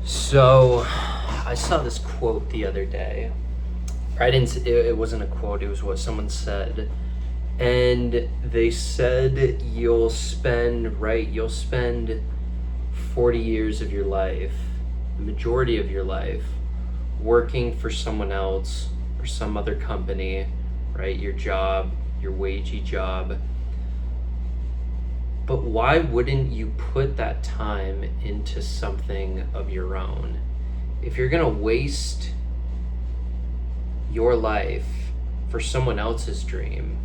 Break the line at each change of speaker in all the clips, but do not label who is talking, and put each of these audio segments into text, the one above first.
So, I saw this quote the other day. It wasn't a quote, it was what someone said. And they said you'll spend 40 years of your life, the majority of your life, working for someone else or some other company, right? Your job, your wagey job. But why wouldn't you put that time into something of your own? If you're gonna waste your life for someone else's dream,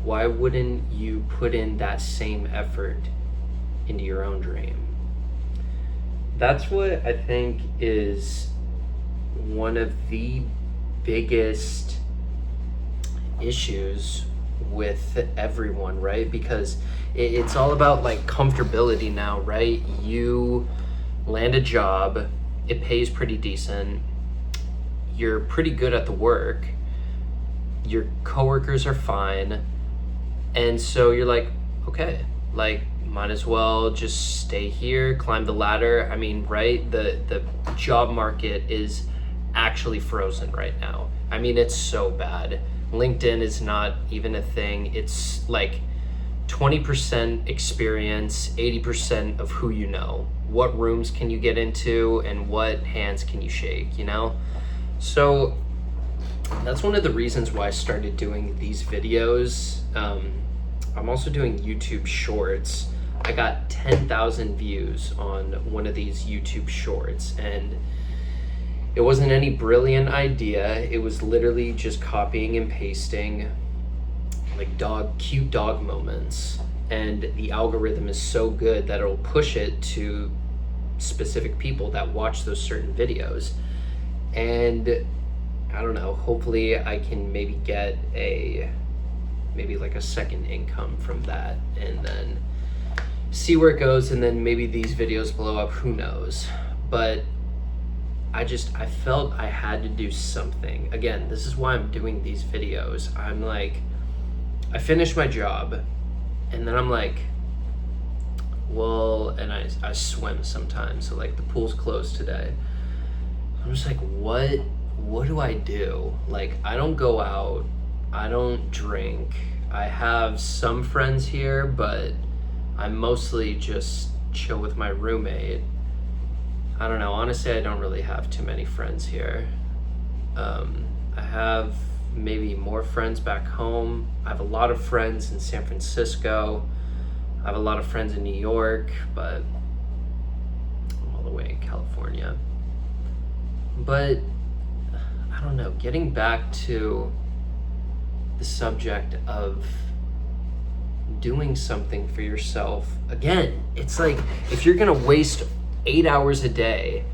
why wouldn't you put in that same effort into your own dream? That's what I think is one of the biggest issues with everyone, right? Because it's all about like comfortability now, right? You land a job, it pays pretty decent, you're pretty good at the work, your coworkers are fine, and so you're like, okay, like might as well just stay here, climb the ladder. I mean, right? The job market is actually frozen right now. I mean, it's so bad. LinkedIn is not even a thing. It's like 20% experience, 80% of who you know. What rooms can you get into and what hands can you shake, you know? So that's one of the reasons why I started doing these videos. I'm also doing YouTube shorts. I got 10,000 views on one of these YouTube shorts, and it wasn't any brilliant idea. It was literally just copying and pasting like cute dog moments. And the algorithm is so good that it'll push it to specific people that watch those certain videos. And I don't know, hopefully I can maybe get maybe like a second income from that, and then see where it goes, and then maybe these videos blow up, who knows. But I felt I had to do something. Again, this is why I'm doing these videos. I'm like, I finished my job, and then I'm like, well, and I swim sometimes, so like the pool's closed today. I'm just like, what do I do? Like, I don't go out, I don't drink, I have some friends here, but I mostly just chill with my roommate. I don't know, honestly, I don't really have too many friends here. I have maybe more friends back home. I have a lot of friends in San Francisco. I have a lot of friends in New York, but I'm all the way in California. But I don't know, getting back to the subject of doing something for yourself, again, it's like, if you're gonna waste 8 hours a day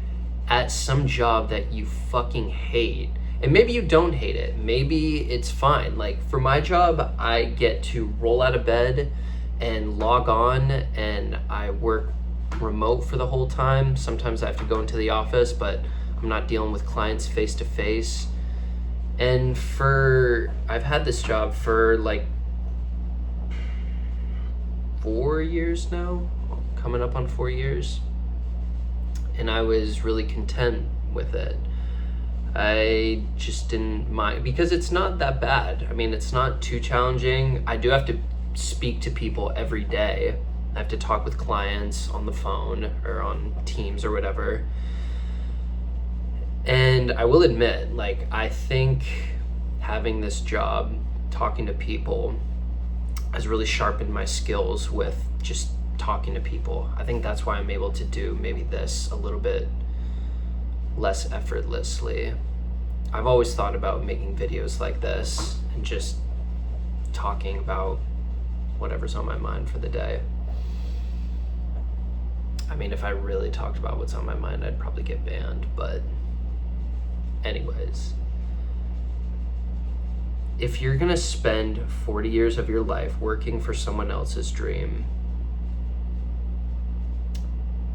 at some job that you fucking hate, and maybe you don't hate it, maybe it's fine. Like for my job, I get to roll out of bed and log on, and I work remote for the whole time. Sometimes I have to go into the office, but I'm not dealing with clients face to face. And I've had this job for like 4 years now, coming up on 4 years. And I was really content with it. I just didn't mind, because it's not that bad. I mean, it's not too challenging. I do have to speak to people every day. I have to talk with clients on the phone or on Teams or whatever. And I will admit, like, I think having this job, talking to people, has really sharpened my skills with just talking to people. I think that's why I'm able to do maybe this a little bit less effortlessly. I've always thought about making videos like this and just talking about whatever's on my mind for the day. I mean, if I really talked about what's on my mind, I'd probably get banned, but anyways, if you're gonna spend 40 years of your life working for someone else's dream,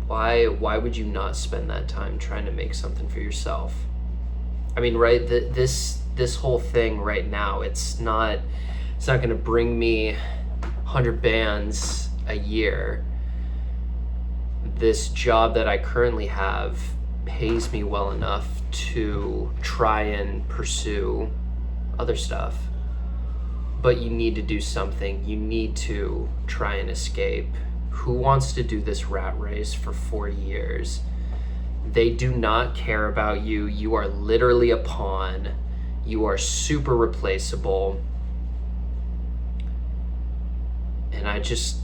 why would you not spend that time trying to make something for yourself? I mean, right, this whole thing right now, it's not gonna bring me 100 bands a year. this job that I currently have pays me well enough to try and pursue other stuff. But you need to do something. You need to try and escape. Who wants to do this rat race for 40 years? They do not care about you. You are literally a pawn. You are super replaceable. And I just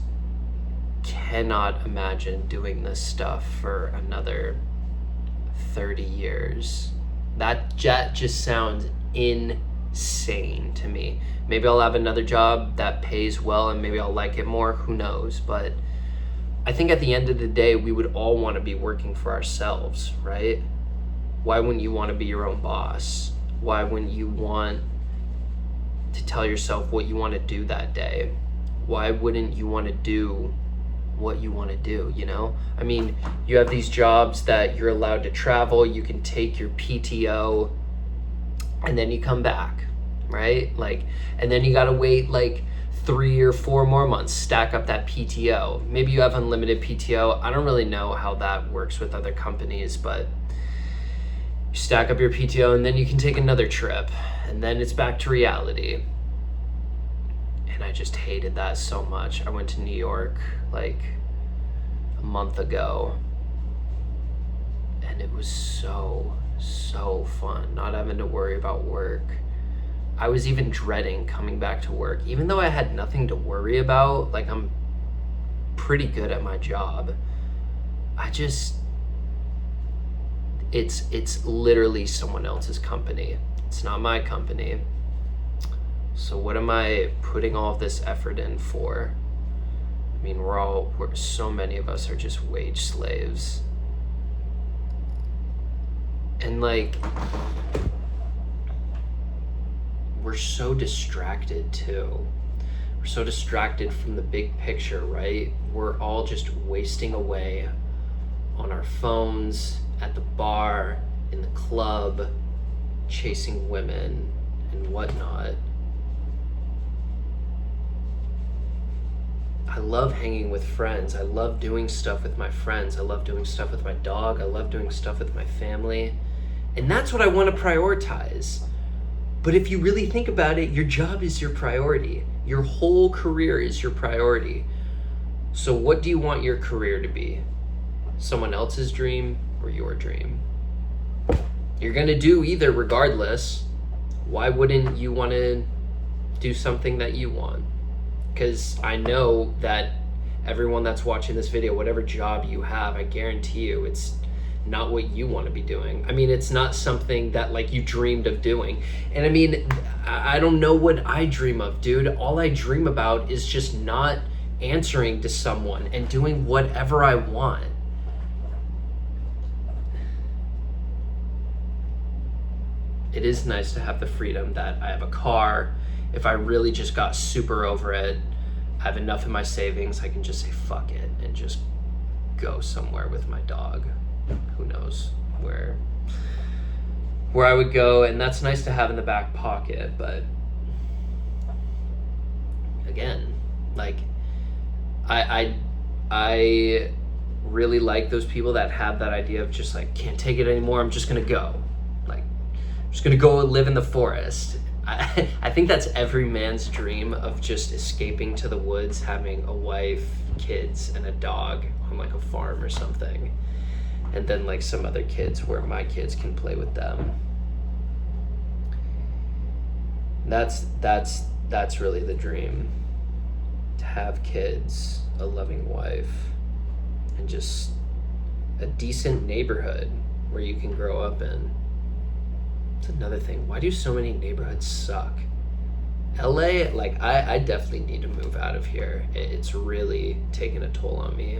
cannot imagine doing this stuff for another 30 years. That just sounds insane to me. Maybe I'll have another job that pays well and maybe I'll like it more. Who knows? But I think at the end of the day, we would all want to be working for ourselves, right? Why wouldn't you want to be your own boss? Why wouldn't you want to tell yourself what you want to do that day? Why wouldn't you want to do what you want to do, you know? I mean, you have these jobs that you're allowed to travel, you can take your PTO, and then you come back, right? Like, and then you gotta wait like 3 or 4 more months, stack up that PTO. Maybe you have unlimited PTO. I don't really know how that works with other companies, but you stack up your PTO and then you can take another trip, and then it's back to reality. And I just hated that so much. I went to New York like a month ago, and it was so fun not having to worry about work. I was even dreading coming back to work, even though I had nothing to worry about. Like, I'm pretty good at my job. It's literally someone else's company. It's not my company. So what am I putting all of this effort in for? I mean, so many of us are just wage slaves. And like, we're so distracted too. We're so distracted from the big picture, right? We're all just wasting away on our phones, at the bar, in the club, chasing women and whatnot. I love hanging with friends. I love doing stuff with my friends. I love doing stuff with my dog. I love doing stuff with my family. And that's what I want to prioritize. But if you really think about it, your job is your priority. Your whole career is your priority. So what do you want your career to be? Someone else's dream or your dream? You're going to do either regardless. Why wouldn't you want to do something that you want? Because I know that everyone that's watching this video, whatever job you have, I guarantee you it's not what you want to be doing. I mean, it's not something that like you dreamed of doing. And I mean, I don't know what I dream of, dude. All I dream about is just not answering to someone and doing whatever I want. It is nice to have the freedom that I have a car. If I really just got super over it, I have enough in my savings, I can just say fuck it and just go somewhere with my dog. Who knows where I would go, and that's nice to have in the back pocket. But again, like I really like those people that have that idea of just like, can't take it anymore, I'm just gonna go. Like, I'm just gonna go live in the forest. I think that's every man's dream, of just escaping to the woods, having a wife, kids, and a dog on like a farm or something. And then like some other kids where my kids can play with them. That's really the dream. To have kids, a loving wife, and just a decent neighborhood where you can grow up in. That's another thing. Why do so many neighborhoods suck? LA, like I definitely need to move out of here. It's really taking a toll on me.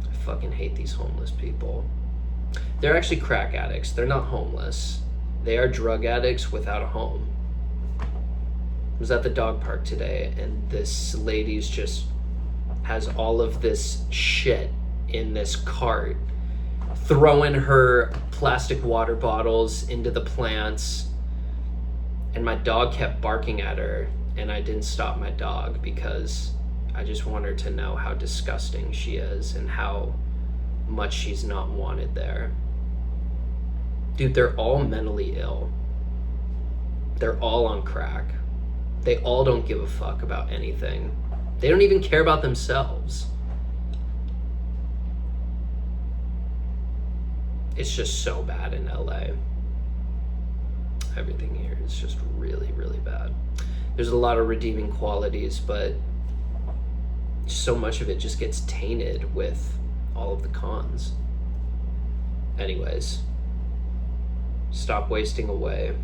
I fucking hate these homeless people. They're actually crack addicts. They're not homeless. They are drug addicts without a home. I was at the dog park today, and this lady's just has all of this shit in this cart, throwing her plastic water bottles into the plants, and my dog kept barking at her, and I didn't stop my dog because I just want her to know how disgusting she is and how much she's not wanted there. Dude, they're all mentally ill. They're all on crack. They all don't give a fuck about anything. They don't even care about themselves. It's just so bad in LA. Everything here is just really, really bad. There's a lot of redeeming qualities, but so much of it just gets tainted with all of the cons. Anyways, stop wasting away.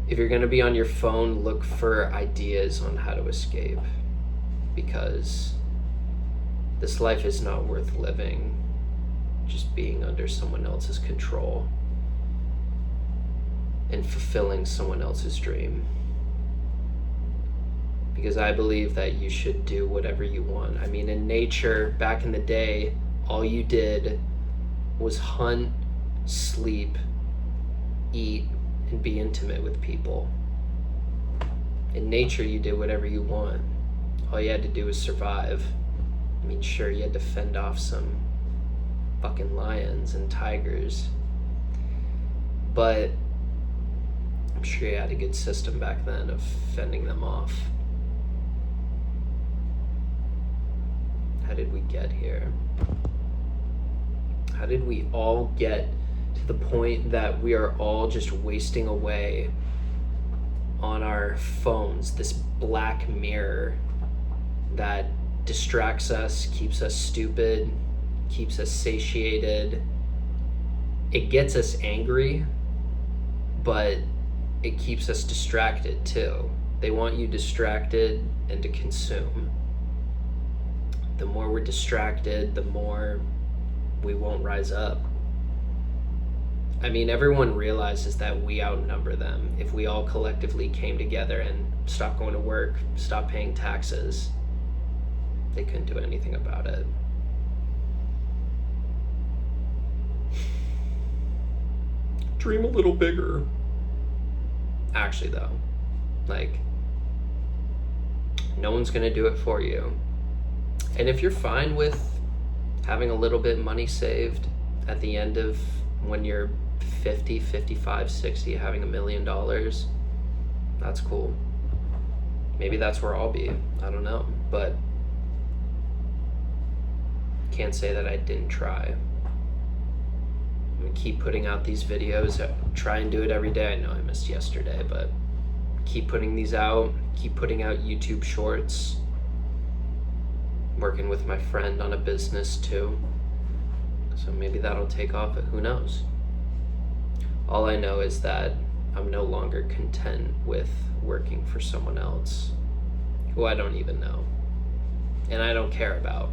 If you're gonna be on your phone, look for ideas on how to escape, because this life is not worth living just being under someone else's control and fulfilling someone else's dream. Because I believe that you should do whatever you want. I mean, in nature, back in the day, all you did was hunt, sleep, eat, and be intimate with people. In nature, you did whatever you want. All you had to do was survive. I mean, sure, you had to fend off some fucking lions and tigers, but I'm sure you had a good system back then of fending them off. How did we get here? How did we all get to the point that we are all just wasting away on our phones, this black mirror that distracts us, keeps us stupid, keeps us satiated? It gets us angry, but it keeps us distracted too. They want you distracted and to consume. The more we're distracted, the more we won't rise up. I mean, everyone realizes that we outnumber them. If we all collectively came together and stopped going to work, stopped paying taxes, they couldn't do anything about it. Dream a little bigger. Actually, though, like, no one's gonna do it for you. And if you're fine with having a little bit money saved at the end of when you're 50, 55, 60, having $1 million, that's cool. Maybe that's where I'll be. I don't know. But can't say that I didn't try. I'm gonna keep putting out these videos. Try and do it every day. I know I missed yesterday, but keep putting these out. Keep putting out YouTube shorts. Working with my friend on a business too. So maybe that'll take off, but who knows? All I know is that I'm no longer content with working for someone else who I don't even know and I don't care about.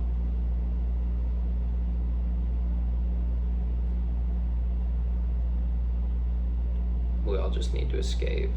We all just need to escape.